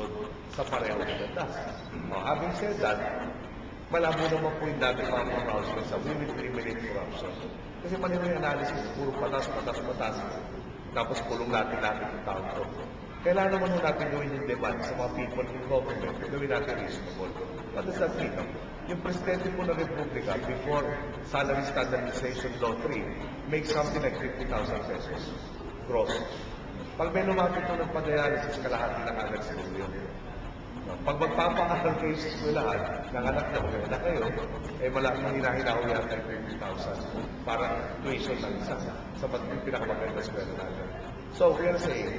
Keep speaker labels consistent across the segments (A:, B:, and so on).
A: sumunod sa parehong landas. Having said that, malabo naman po yung dati mga pronouncement sa we will eliminate corruption. Kasi mali yung analysis, puro patas, tapos pulong natin yung taon to. Kailangan naman natin gawin yung demand sa mga people in government, gawin natin reasonable. What does that mean? Yung Presidente po ng Republika, before Salary Standardization Law 3, makes something like 50,000 pesos gross. Pag may lumapit ko ng padialysis, kalahati na agad sa yun. Pag magpapakaral kayo sa eskwelahan, nanganak na maganda kayo, malaking hinahinako yata yung 50,000 para tuition ng isa sa pinakamaganda eskwela natin. So, we are saying,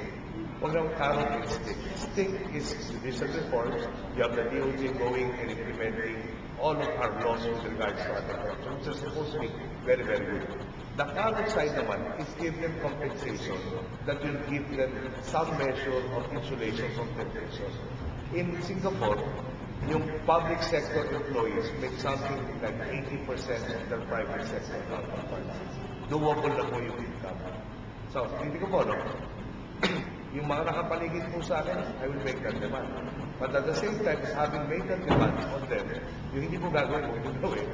A: huwag nang tarot yung stick. Stick is judicial reforms. You have the DOJ going and implementing all of our laws with regards to anti-corruption, which is supposed to be very, very good. The carrot side naman is give them compensation that will give them some measure of insulation from temptation. In Singapore, yung public sector employees make something like 80% of their private sector counterparts. Doable na po yung income. So, hindi ko po, no? Yung mga nakapaligid po sa akin, I will make that demand. But at the same time, having made that demand on them, yung hindi po gagawin mo, yung gawin,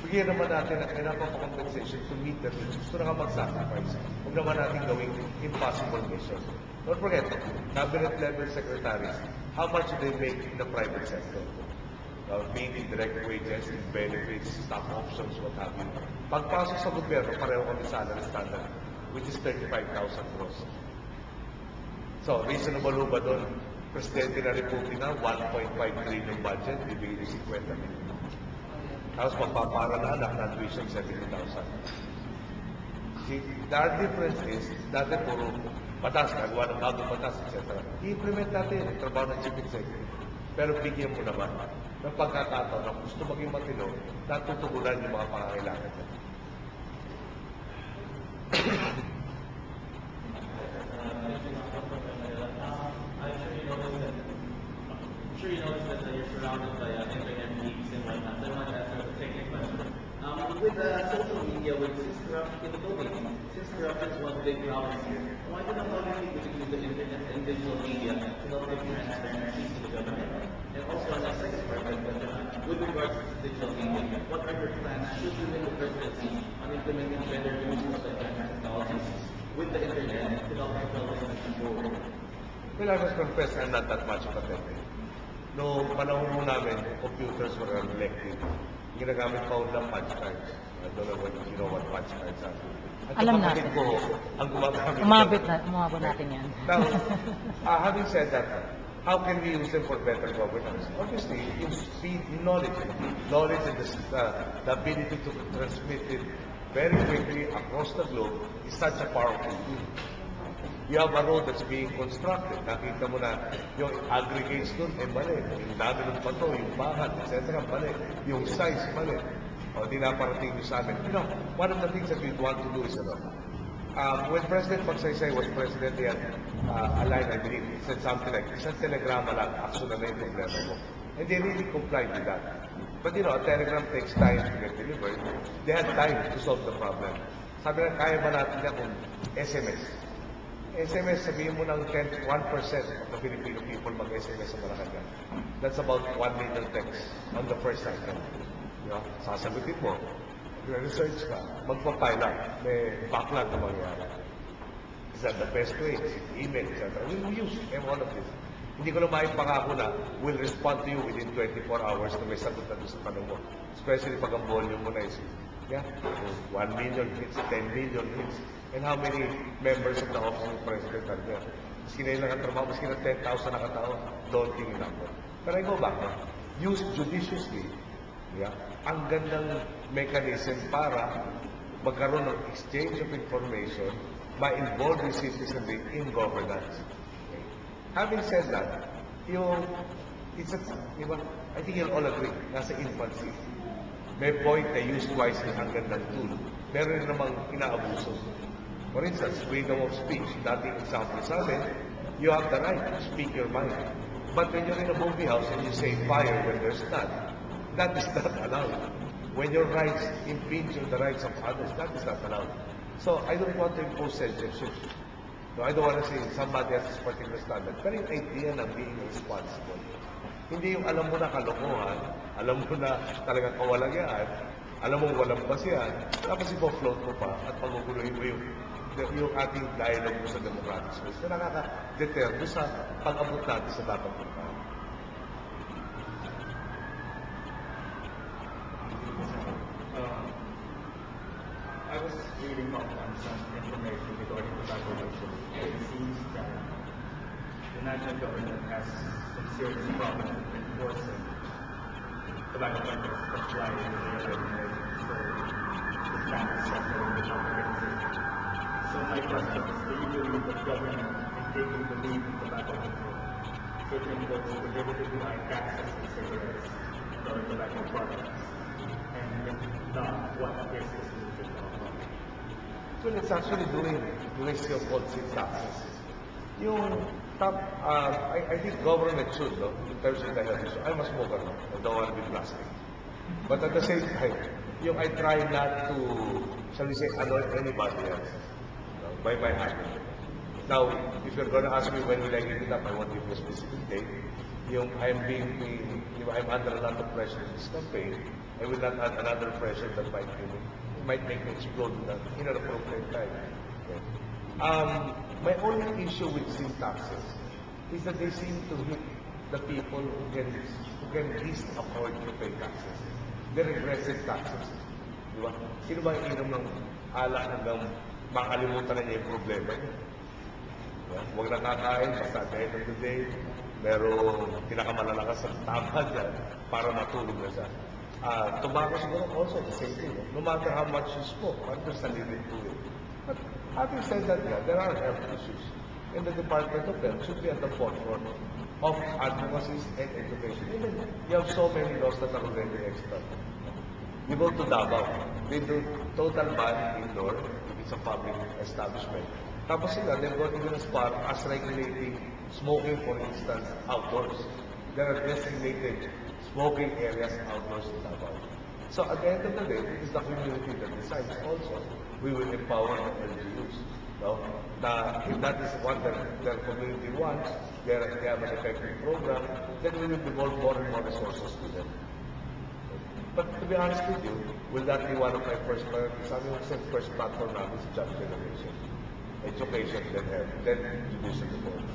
A: bigyan naman natin ang enough of compensation to meet their needs. Gusto na ka mag-sacrifice. Huwag naman natin gawing impossible mission. Don't forget, cabinet level secretaries, how much do they make in the private sector? Being in direct wages, in benefits, stock options, what have you. Pagpasok sa gobyerno, pareho kami salary standard, which is 35,000 gross. So, reasonable ba doon? Presidente na Republika, 1.5 trillion budget, bibigyan yung 50 million. Tapos magpapara na anak na tuition 70,000. See, the difference is, dati puro batas, nagawa ng bagong batas, etc. I-implement natin yung trabaho ng chief executive. Pero bigyan mo naman ng pagkakataon na gusto maging matino, natutugunan yung mga pangangailangan natin.
B: I'm sure you noticed that you're surrounded by internet leaks and whatnot. So I want to ask a second question. With social media, with since corruption is one big problem here, why do you think we should use the internet and digital media to help give transparency to the government? And also on the second part of the question, with regards to digital media, what are your plans should you win the presidency on implementing better use of advanced technologies with the internet to help propel the country forward?
A: Well, I must confess I'm not that much of a tech. No, panahon mo namin, computers were electric. Ginagamit pa ng punch cards. I don't know what you know what punch cards are. At
C: alam natin.
A: Ko, ang gumagamit.
C: Umabot natin yan.
A: Now, having said that, how can we use them for better governance? Obviously, in speed, knowledge and the ability to transmit it very quickly across the globe is such a powerful tool. You have a road that's being constructed. Nakita mo na yung aggregates doon, mali. Yung dami ng bato, yung bahan, etc. mali. Yung size, mali. O, di na parating nyo sa amin. You know, one of the things that we want to do is, when President Magsaysay was president, he had a line, I believe, he said something like, isang telegrama lang, action na yung problema mo. And they really complied with that. But a telegram takes time to get delivered. They had time to solve the problem. Sabi na, kaya ba natin na kung SMS? SMS, sabihin mo ng 1% of the Filipino people mag-SMS sa Malacanang. That's about 1 million texts on the first cycle. Sasagutin mo, research ka, magpapile up, may backlog na mangyari. Is that the best way? Email, etc. We will use all of this. Hindi ko na maipangako na we'll respond to you within 24 hours na may sagot na sa tanong mo. Especially pag ang volume mo na is 1 million hits, 10 million hits. And how many members of the office of the President are there? Maski na ilang ang trabaho, maski na 10,000 na katao, daunting number. But I go back, use judiciously ang gandang mechanism para magkaroon ng exchange of information, ma-involve the citizenry in governance. Okay. Having said that, I think you'll all agree, nasa infancy. May point na use wisely ang gandang tool. Meron namang inaabuso. For instance, freedom of speech. Dating example sa amin, you have the right to speak your mind. But when you're in a movie house and you say fire when there's none, that is not allowed. When your rights impinge on the rights of others, that is not allowed. So I don't want to impose censorship. No, I don't want to say somebody has this particular standard, pero yung idea ng being responsible. Hindi yung alam mo na kalokohan, alam mo na talagang kawalagyan, alam mo walang basihan, tapos ipo-float mo pa at paguguluhin mo yung ating dialogue mo sa democratic space na nakaka-deter doon sa pag-abot natin sa dapat puntahan.
C: I was reading up on some information regarding tobacco legislation. It seems that the national government has some serious problems with enforcing tobacco controls apply in the regulations for the standards set for the public industry. So my question is, do you believe the government in taking the lead in tobacco control should impose prohibited high taxes on cigarettes or tobacco products? And if not, what is the solution to our problem?
A: Well, it's actually doing so-called sin taxes. Yung top, I think government should, no, in terms of the health issue. I'm a smoker, no? I don't want to be plastic. But at the same time, yung I try not to, shall we say, annoy anybody else, you know, by my habit. Now, if you're going to ask me when will I give it up, I won't give you a specific date. Yung I'm under a lot of pressure in this campaign, I will not add another pressure that might make me explode in an appropriate time. Okay. My only issue with sin taxes is that they seem to hit the people who can least afford to pay taxes. The regressive taxes. Di ba? Sino ba inom ng alak hanggang makalimutan na niya yung problema niya? Yeah. Huwag na kakain, basta at the end of the day, merong pinakamalalakas sa tama dyan para matulog na siya. Tobacco siguro also the same thing. No matter how much you smoke, there's a limit to it. But having said that, there are health issues. And the Department of Health should be at the forefront of advocacy and education. Even you have so many laws that are already extra. You go to Davao, they do total ban indoor if it's a public establishment. Tapos sila, they've gone even as far as regulating smoking, for instance, outdoors. There are designated smoking areas outdoors in Davao. So at the end of the day, it is the community that decides also. We will empower the LGUs. No? Now, if that is what their community wants, they have an effective program, then we will devote more and more resources to them. But to be honest with you, will that be one of my first priorities? I mean, the first platform now is job generation, education, then judicial reform.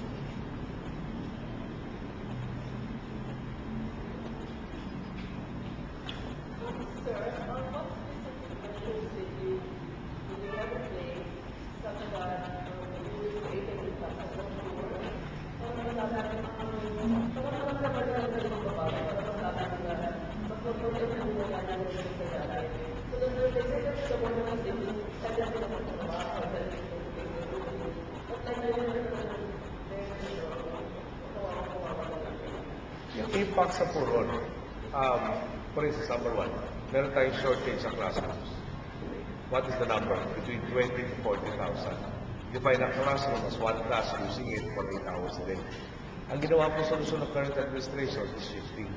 A: Yung impact sa puron, for instance, number one, meron tayong shortage sa classrooms. What is the number? Between 20 to 40,000. Define a classroom as one class using it for 8 hours a day. Ang ginawa po solusyon ng current administration is shifting.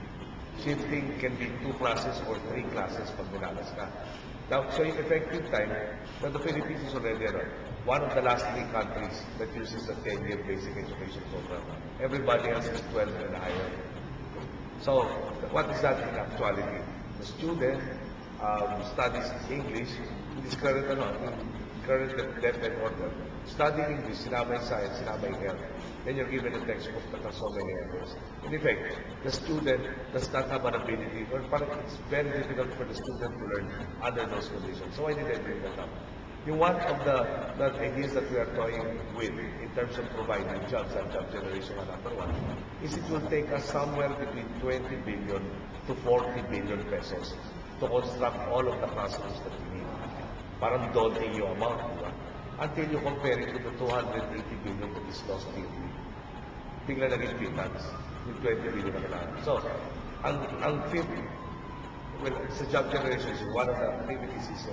A: Shifting can be 2 classes or 3 classes pag binalas ka. Now, so yung effective time, now the Philippines is already one of the last 3 countries that uses the 10-year basic education program. Everybody else is 12 and higher. So, what is that in actuality? The student studies English in this current development order. Studying English, sinama yung science, sinama yung health. Then you're given a textbook that has so many errors. In effect, the student does not have an ability, or it's very difficult for the student to learn under those conditions. So why did I bring that up? One of the ideas that we are toying with in terms of providing jobs and job generation, number one, is it will take us somewhere between 20 billion to 40 billion pesos to construct all of the classrooms that we need. Parang daunting yung amount, diba? Until you compare it to the 280 billion that is lost yearly. Bigla naging peanuts, yung 20 billion na kailangan. So, ang fifth, well, sa job generation is one of the activities is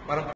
A: parang